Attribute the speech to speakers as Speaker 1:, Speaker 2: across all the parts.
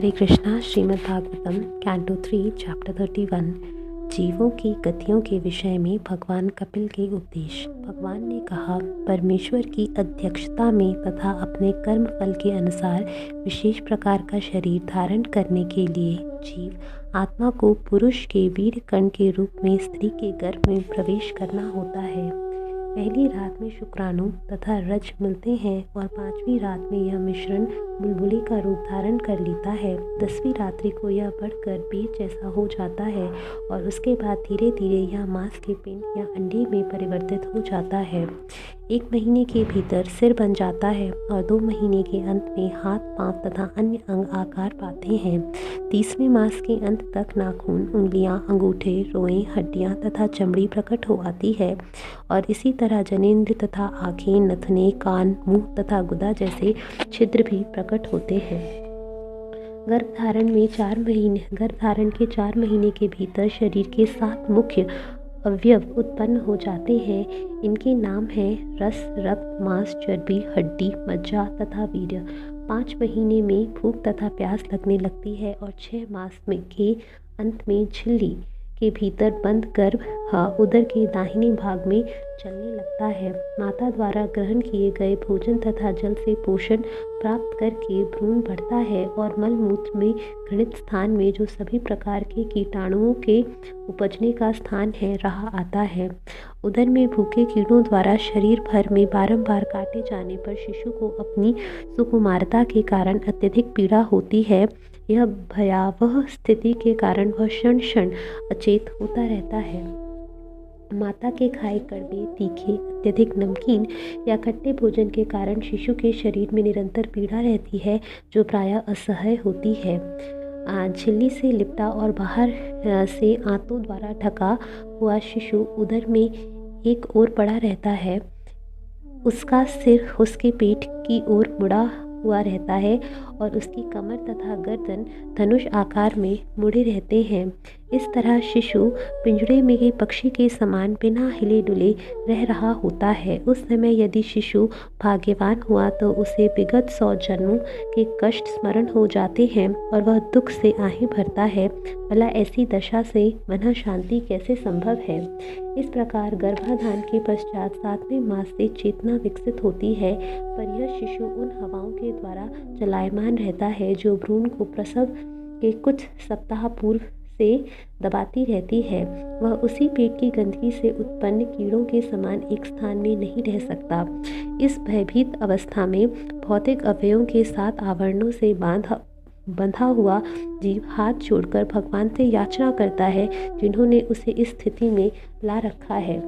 Speaker 1: हरे Krishna. Shrimad Bhagavatam canto 3 chapter 31 जीवों की गतियों के विषय में भगवान कपिल के उपदेश। भगवान ने कहा, परमेश्वर की अध्यक्षता में तथा अपने कर्म फल के अनुसार विशेष प्रकार का शरीर धारण करने के लिए जीव आत्मा को पुरुष के वीर्य कण के रूप में स्त्री के गर्भ में प्रवेश करना होता है। पहली रात में शुक्राणु तथा रज मिलते हैं और 5वीं रात में यह मिश्रण बुलबुली का रूप धारण कर लेता है। 10वीं रात्रि को यह बढ़कर पेट जैसा हो जाता है और उसके बाद धीरे धीरे यह मांस के पिंड या अंडे में परिवर्तित हो जाता है। 1 महीने के भीतर सिर बन जाता है और 2 महीने के अंत में हाथ, पांव तथा अन्य अंग आकार पाते हैं। 30वें मास के अंत तक नाखून, उंगलियां, अंगूठे, रोएं, हड्डियां तथा चमड़ी प्रकट हो आती है और इसी तरह जनेंद्र तथा आँखें, नथने, कान, मुंह तथा गुदा जैसे छिद्र भी प्रकट होते हैं। गर्भधारण के 4 महीने के भीतर शरीर के 7 मुख्य अवयव उत्पन्न हो जाते हैं। इनके नाम हैं रस, रक्त, मांस, चर्बी, हड्डी, मज्जा तथा वीर्य। 5 महीने में भूख तथा प्यास लगने लगती है और 6 मास के अंत में झिल्ली के भीतर बंद गर्भ उदर के दाहिने भाग में चलने लगता है। माता द्वारा ग्रहण किए गए भोजन तथा जल से पोषण प्राप्त करके भ्रूण बढ़ता है और मलमूत्र में घृणित स्थान में जो सभी प्रकार के कीटाणुओं के उपजने का स्थान है रहा आता है। उदर में भूखे कीड़ों द्वारा शरीर भर में बारंबार काटे जाने पर शिशु को अपनी सुकुमारता के कारण अत्यधिक पीड़ा होती है। यह भयावह स्थिति के कारण वह क्षण क्षण अचेत होता रहता है। माता के खाए कड़वे, तीखे, अत्यधिक नमकीन या खट्टे भोजन के कारण शिशु के शरीर में निरंतर पीड़ा रहती है जो प्रायः असह्य होती है। झिल्ली से लिपटा और बाहर से आंतों द्वारा ढका हुआ शिशु उदर में एक ओर पड़ा रहता है। उसका सिर उसके पेट की ओर मुड़ा हुआ रहता है और उसकी कमर तथा गर्दन धनुष आकार में मुड़े रहते हैं। इस तरह शिशु पिंजड़े में एक पक्षी के समान बिना हिले डुले रह रहा होता है। उस समय यदि शिशु भाग्यवान हुआ तो उसे विगत 100 जन्मों के कष्ट स्मरण हो जाते हैं और वह दुख से आहें भरता है। भला ऐसी दशा से मन शांति कैसे संभव है। इस प्रकार गर्भाधान के पश्चात 7वें मास से चेतना विकसित होती है, पर यह शिशु उन हवाओं के द्वारा चलायमान रहता है जो भ्रूण को प्रसव के कुछ सप्ताह पूर्व से दबाती रहती है। वह उसी पेट की गंदगी से उत्पन्न कीड़ों के समान एक स्थान में नहीं रह सकता। इस भयभीत अवस्था में भौतिक अवयवों के 7 आवरणों से बंधा हुआ जीव हाथ जोड़कर भगवान से याचना करता है जिन्होंने उसे इस स्थिति में ला रखा है।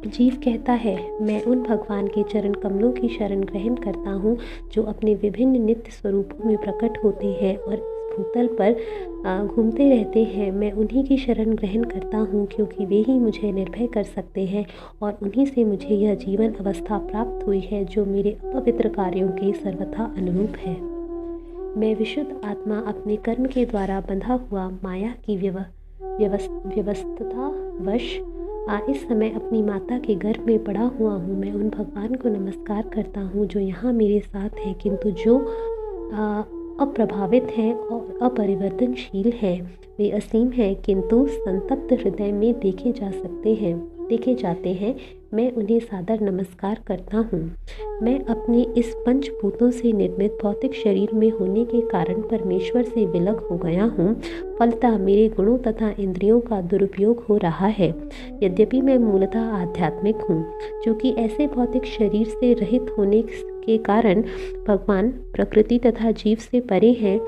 Speaker 1: जीव कहता है, मैं उन भगवान के चरण कमलों की शरण ग्रहण करता हूँ जो अपने विभिन्न नित्य स्वरूपों में प्रकट होते हैं और इस भूतल पर घूमते रहते हैं। मैं उन्हीं की शरण ग्रहण करता हूँ क्योंकि वे ही मुझे निर्भय कर सकते हैं और उन्हीं से मुझे यह जीवन अवस्था प्राप्त हुई है जो मेरे अपवित्र कार्यों के सर्वथा अनुरूप है। मैं विशुद्ध आत्मा अपने कर्म के द्वारा बंधा हुआ माया की व्यवस्था वश इस समय अपनी माता के गर्भ में पड़ा हुआ हूँ। मैं उन भगवान को नमस्कार करता हूँ जो यहाँ मेरे साथ हैं किंतु जो अप्रभावित हैं और अपरिवर्तनशील हैं। वे असीम हैं किंतु संतप्त हृदय में देखे जाते हैं। मैं उन्हें सादर नमस्कार करता हूँ। मैं अपने इस पंचभूतों से निर्मित भौतिक शरीर में होने के कारण परमेश्वर से विलग हो गया हूँ। फलतः मेरे गुणों तथा इंद्रियों का दुरुपयोग हो रहा है। यद्यपि मैं मूलतः आध्यात्मिक हूँ, क्योंकि ऐसे भौतिक शरीर से रहित होने के कारण भगवान प्रकृति तथा जीव से परे हैं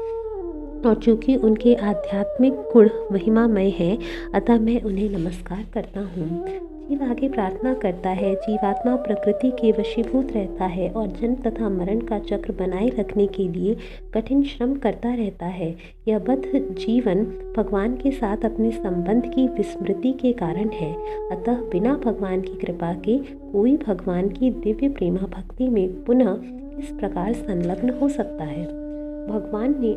Speaker 1: और चूँकि उनके आध्यात्मिक गुण महिमामय हैं, अतः मैं उन्हें नमस्कार करता हूँ। जीव आगे प्रार्थना करता है। जीवात्मा प्रकृति के वशीभूत रहता है और जन्म तथा मरण का चक्र बनाए रखने के लिए कठिन श्रम करता रहता है। यह बद्ध जीवन भगवान के साथ अपने संबंध की विस्मृति के कारण है। अतः बिना भगवान की कृपा के कोई भगवान की दिव्य प्रेमा भक्ति में पुनः इस प्रकार संलग्न हो सकता है। भगवान ने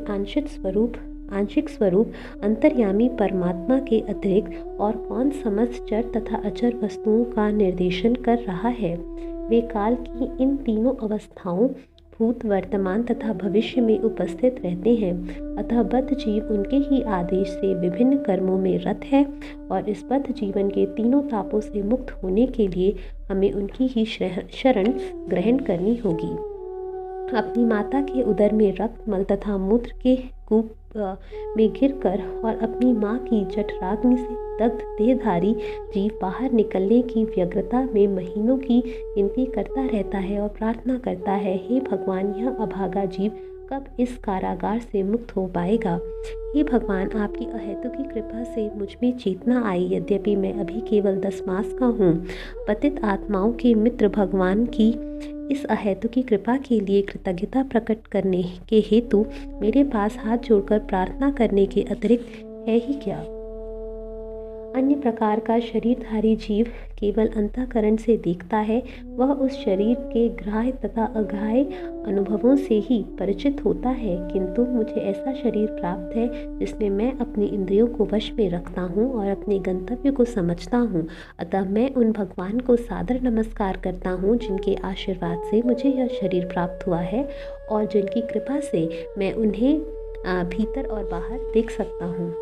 Speaker 1: आंशिक स्वरूप अंतर्यामी परमात्मा के अतिरिक्त और कौन समस्त चर तथा अचर वस्तुओं का निर्देशन कर रहा है। वे काल की इन तीनों अवस्थाओं भूत, वर्तमान तथा भविष्य में उपस्थित रहते हैं। अतः बद्ध जीव उनके ही आदेश से विभिन्न कर्मों में रत है और इस बद्ध जीवन के तीनों तापों से मुक्त होने के लिए हमें उनकी ही शरण ग्रहण करनी होगी। अपनी माता के उदर में रक्त, मल तथा मूत्र के कूप में गिरकर और अपनी माँ की जठराग्नि से दग्ध देहधारी जीव बाहर निकलने की व्यग्रता में महीनों की गिनती करता रहता है और प्रार्थना करता है, हे भगवान, यह अभागा जीव कब इस कारागार से मुक्त हो पाएगा। हे भगवान, आपकी अहेतुकी कृपा से मुझ में चेतना आई, यद्यपि मैं अभी केवल 10 मास का हूँ। पतित आत्माओं के मित्र भगवान की इस अहेतुकी कृपा के लिए कृतज्ञता प्रकट करने के हेतु मेरे पास हाथ जोड़कर प्रार्थना करने के अतिरिक्त है ही क्या। अन्य प्रकार का शरीरधारी जीव केवल अंतःकरण से देखता है, वह उस शरीर के ग्राह्य तथा अग्राह्य अनुभवों से ही परिचित होता है, किंतु मुझे ऐसा शरीर प्राप्त है जिसमें मैं अपनी इंद्रियों को वश में रखता हूँ और अपने गंतव्य को समझता हूँ। अतः मैं उन भगवान को सादर नमस्कार करता हूँ जिनके आशीर्वाद से मुझे यह शरीर प्राप्त हुआ है और जिनकी कृपा से मैं उन्हें भीतर और बाहर देख सकता हूँ।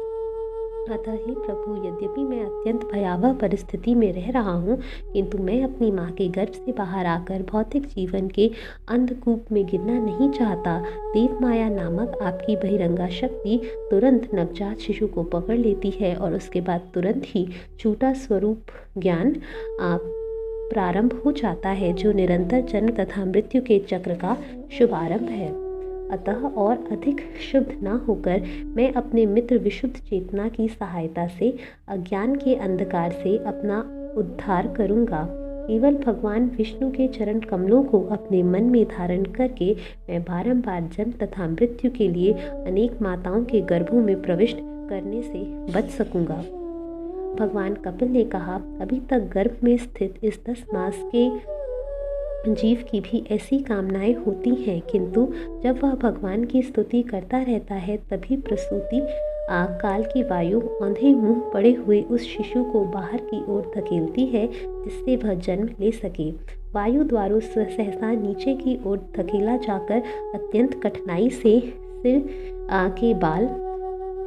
Speaker 1: अतः हे प्रभु, यद्यपि मैं अत्यंत भयावह परिस्थिति में रह रहा हूँ, किंतु मैं अपनी माँ के गर्भ से बाहर आकर भौतिक जीवन के अंधकूप में गिरना नहीं चाहता। देव माया नामक आपकी बहिरंगा शक्ति तुरंत नवजात शिशु को पकड़ लेती है और उसके बाद तुरंत ही झूठा स्वरूप ज्ञान प्रारंभ हो जाता है, जो निरंतर जन्म तथा मृत्यु के चक्र का शुभारंभ है। अतः और अधिक शुद्ध न होकर मैं अपने मित्र विशुद्ध चेतना की सहायता से अज्ञान के अंधकार से अपना उद्धार करूँगा। केवल भगवान विष्णु के चरण कमलों को अपने मन में धारण करके मैं बारंबार जन्म तथा मृत्यु के लिए अनेक माताओं के गर्भों में प्रविष्ट करने से बच सकूँगा। भगवान कपिल ने कहा, अभी तक गर्भ में स्थित इस 10 मास के जीव की भी ऐसी कामनाएं होती हैं, किंतु जब वह भगवान की स्तुति करता रहता है तभी प्रसूति काल की वायु औंधे मुंह पड़े हुए उस शिशु को बाहर की ओर धकेलती है जिससे वह जन्म ले सके। वायु द्वारों सहसा नीचे की ओर धकेला जाकर अत्यंत कठिनाई से सिर के बाल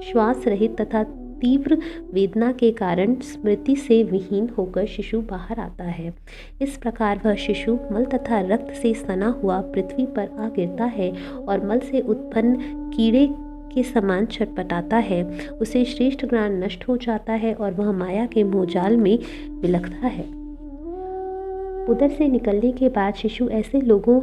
Speaker 1: श्वास रहित तथा तीव्र वेदना के कारण स्मृति से विहीन होकर शिशु बाहर आता है। इस प्रकार वह शिशु मल तथा रक्त से सना हुआ पृथ्वी पर आ गिरता है और मल से उत्पन्न कीड़े के समान छटपटाता है। उसे श्रेष्ठ ज्ञान नष्ट हो जाता है और वह माया के मोहजाल में विलखता है। उदर से निकलने के बाद शिशु ऐसे लोगों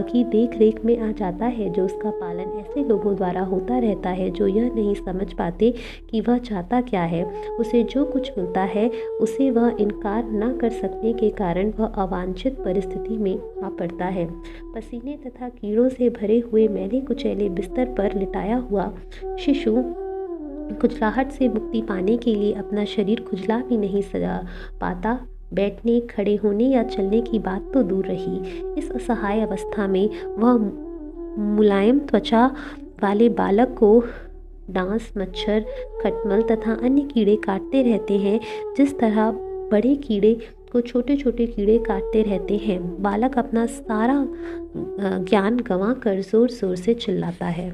Speaker 1: की देख रेख में आ जाता है जो उसका पालन ऐसे लोगों द्वारा होता रहता है जो यह नहीं समझ पाते कि वह चाहता क्या है। उसे जो कुछ मिलता है उसे वह इनकार न कर सकने के कारण वह अवांछित परिस्थिति में आ पड़ता है। पसीने तथा कीड़ों से भरे हुए मैले कुचैले बिस्तर पर लिटाया हुआ शिशु खुजलाहट से मुक्ति पाने के लिए अपना शरीर खुजला भी नहीं सजा पाता। बैठने, खड़े होने या चलने की बात तो दूर रही। इस असहाय अवस्था में वह मुलायम त्वचा वाले बालक को डांस, मच्छर, खटमल तथा अन्य कीड़े काटते रहते हैं। जिस तरह बड़े कीड़े को छोटे छोटे कीड़े काटते रहते हैं, बालक अपना सारा ज्ञान गंवा कर जोर जोर से चिल्लाता है।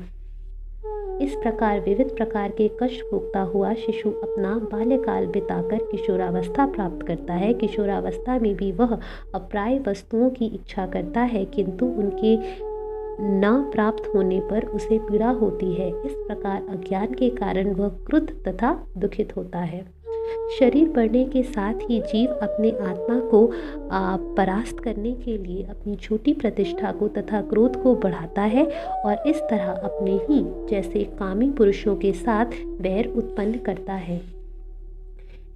Speaker 1: इस प्रकार विविध प्रकार के कष्ट भोगता हुआ शिशु अपना बाल्यकाल बिताकर किशोरावस्था प्राप्त करता है। किशोरावस्था में भी वह अप्राय वस्तुओं की इच्छा करता है, किंतु उनके न प्राप्त होने पर उसे पीड़ा होती है। इस प्रकार अज्ञान के कारण वह क्रुद्ध तथा दुखित होता है। शरीर बढ़ने के साथ ही जीव अपने आत्मा को परास्त करने के लिए अपनी छोटी प्रतिष्ठा को तथा क्रोध को बढ़ाता है और इस तरह अपने ही जैसे कामी पुरुषों के साथ बैर उत्पन्न करता है।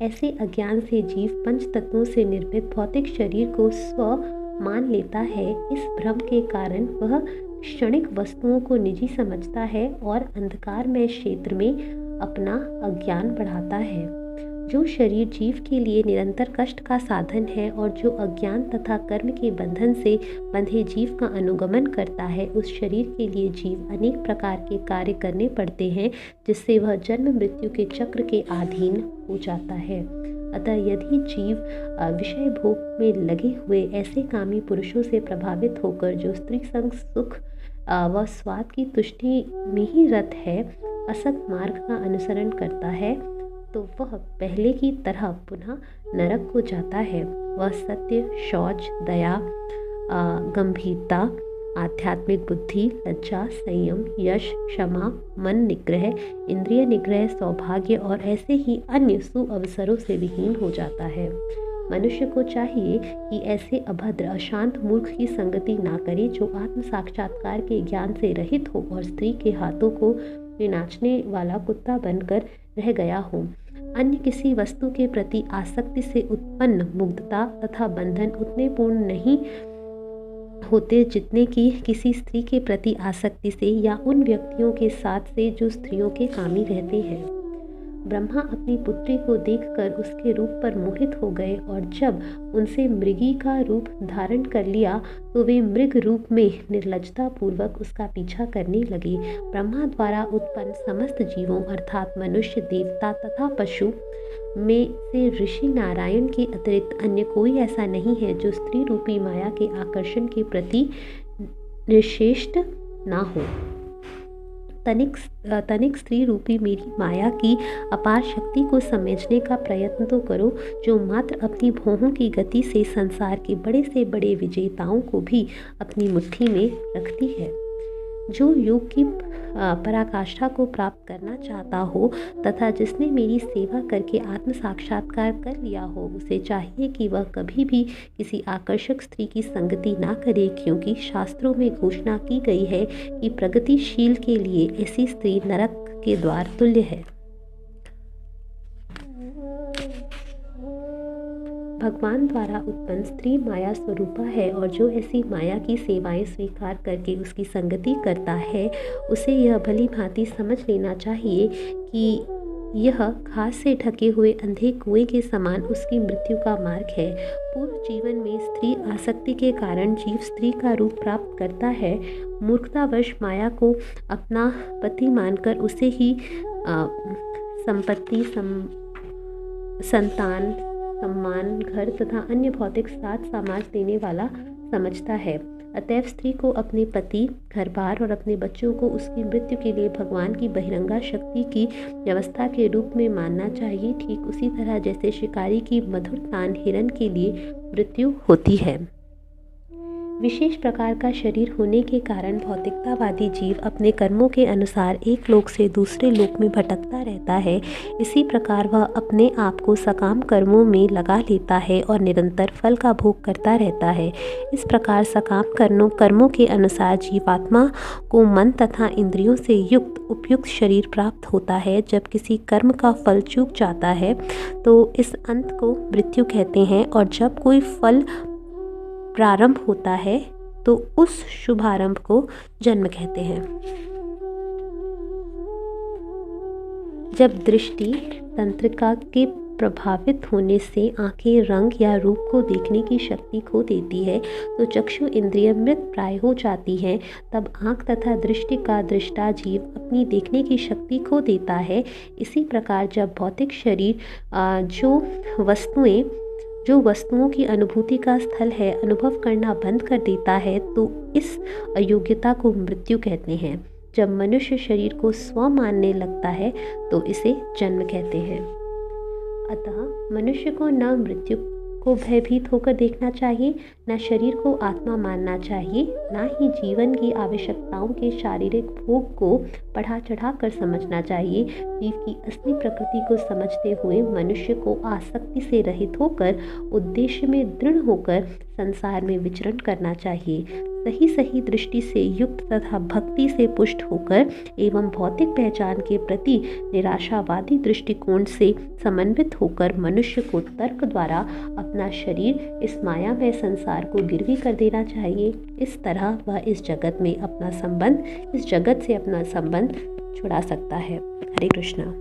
Speaker 1: ऐसे अज्ञान से जीव पंच तत्वों से निर्मित भौतिक शरीर को स्व मान लेता है। इस भ्रम के कारण वह क्षणिक वस्तुओं को निजी समझता है और अंधकारमय क्षेत्र में अपना अज्ञान बढ़ाता है। जो शरीर जीव के लिए निरंतर कष्ट का साधन है और जो अज्ञान तथा कर्म के बंधन से बंधे जीव का अनुगमन करता है, उस शरीर के लिए जीव अनेक प्रकार के कार्य करने पड़ते हैं, जिससे वह जन्म मृत्यु के चक्र के अधीन हो जाता है। अतः यदि जीव विषय भोग में लगे हुए ऐसे कामी पुरुषों से प्रभावित होकर जो स्त्री संग सुख व स्वाद की तुष्टि में ही रत है, असत मार्ग का अनुसरण करता है, तो वह पहले की तरह पुनः नरक को जाता है। वह सत्य, शौच, दया, गंभीरता, आध्यात्मिक बुद्धि, लज्जा, संयम, यश, क्षमा, मन निग्रह, इंद्रिय निग्रह, सौभाग्य और ऐसे ही अन्य सुअवसरों से विहीन हो जाता है। मनुष्य को चाहिए कि ऐसे अभद्र, अशांत मूर्ख की संगति ना करे जो आत्म साक्षात्कार के ज्ञान से रहित हो और स्त्री के हाथों को नाचने वाला कुत्ता बनकर रह गया हो। अन्य किसी वस्तु के प्रति आसक्ति से उत्पन्न मुग्धता तथा बंधन उतने पूर्ण नहीं होते जितने कि किसी स्त्री के प्रति आसक्ति से या उन व्यक्तियों के साथ से जो स्त्रियों के कामी रहते हैं। ब्रह्मा अपनी पुत्री को देखकर उसके रूप पर मोहित हो गए और जब उनसे मृगी का रूप धारण कर लिया तो वे मृग रूप में निर्लज्जता पूर्वक उसका पीछा करने लगे। ब्रह्मा द्वारा उत्पन्न समस्त जीवों अर्थात मनुष्य, देवता तथा पशु में से ऋषि नारायण के अतिरिक्त अन्य कोई ऐसा नहीं है जो स्त्री रूपी माया के आकर्षण के प्रति निश्चेष्ट ना हो। तनिक स्त्री रूपी मेरी माया की अपार शक्ति को समझने का प्रयत्न तो करो, जो मात्र अपनी भौहों की गति से संसार के बड़े से बड़े विजेताओं को भी अपनी मुट्ठी में रखती है। जो योग की पराकाष्ठा को प्राप्त करना चाहता हो तथा जिसने मेरी सेवा करके आत्म साक्षात्कार कर लिया हो, उसे चाहिए कि वह कभी भी किसी आकर्षक स्त्री की संगति ना करे, क्योंकि शास्त्रों में घोषणा की गई है कि प्रगतिशील के लिए ऐसी स्त्री नरक के द्वार तुल्य है। भगवान द्वारा उत्पन्न स्त्री माया स्वरूपा है और जो ऐसी माया की सेवाएं स्वीकार करके उसकी संगति करता है, उसे यह भली भांति समझ लेना चाहिए कि यह घास से ढके हुए अंधे कुएं के समान उसकी मृत्यु का मार्ग है। पूर्व जीवन में स्त्री आसक्ति के कारण जीव स्त्री का रूप प्राप्त करता है। मूर्खतावश माया को अपना पति मानकर उसे ही संपत्ति, संतान, सम्मान, घर तथा अन्य भौतिक साथ समाज देने वाला समझता है। अतएव स्त्री को अपने पति, घर बार और अपने बच्चों को उसकी मृत्यु के लिए भगवान की बहिरंगा शक्ति की व्यवस्था के रूप में मानना चाहिए, ठीक उसी तरह जैसे शिकारी की मधुर तान हिरन के लिए मृत्यु होती है। विशेष प्रकार का शरीर होने के कारण भौतिकतावादी जीव अपने कर्मों के अनुसार एक लोक से दूसरे लोक में भटकता रहता है। इसी प्रकार वह अपने आप को सकाम कर्मों में लगा लेता है और निरंतर फल का भोग करता रहता है। इस प्रकार सकाम कर्मों के अनुसार जीवात्मा को मन तथा इंद्रियों से युक्त उपयुक्त शरीर प्राप्त होता है। जब किसी कर्म का फल चूक जाता है तो इस अंत को मृत्यु कहते हैं, और जब कोई फल प्रारंभ होता है तो उस शुभारंभ को जन्म कहते हैं। जब दृष्टि तंत्रिका के प्रभावित होने से आंखें रंग या रूप को देखने की शक्ति खो देती है तो चक्षु इंद्रिय मृत प्राय हो जाती है। तब आंख तथा दृष्टि का दृष्टा जीव अपनी देखने की शक्ति खो देता है। इसी प्रकार जब भौतिक शरीर जो वस्तुओं की अनुभूति का स्थल है अनुभव करना बंद कर देता है तो इस अयोग्यता को मृत्यु कहते हैं। जब मनुष्य शरीर को स्व मानने लगता है तो इसे जन्म कहते हैं। अतः मनुष्य को न मृत्यु को भयभीत होकर देखना चाहिए, न शरीर को आत्मा मानना चाहिए, न ही जीवन की आवश्यकताओं के शारीरिक भोग को बढ़ा चढ़ा कर समझना चाहिए। जीव की असली प्रकृति को समझते हुए मनुष्य को आसक्ति से रहित होकर उद्देश्य में दृढ़ होकर संसार में विचरण करना चाहिए। सही दृष्टि से युक्त तथा भक्ति से पुष्ट होकर एवं भौतिक पहचान के प्रति निराशावादी दृष्टिकोण से समन्वित होकर मनुष्य को तर्क द्वारा अपना शरीर इस मायामय संसार को गिरवी कर देना चाहिए। इस तरह वह इस जगत से अपना संबंध छुड़ा सकता है। हरे कृष्णा।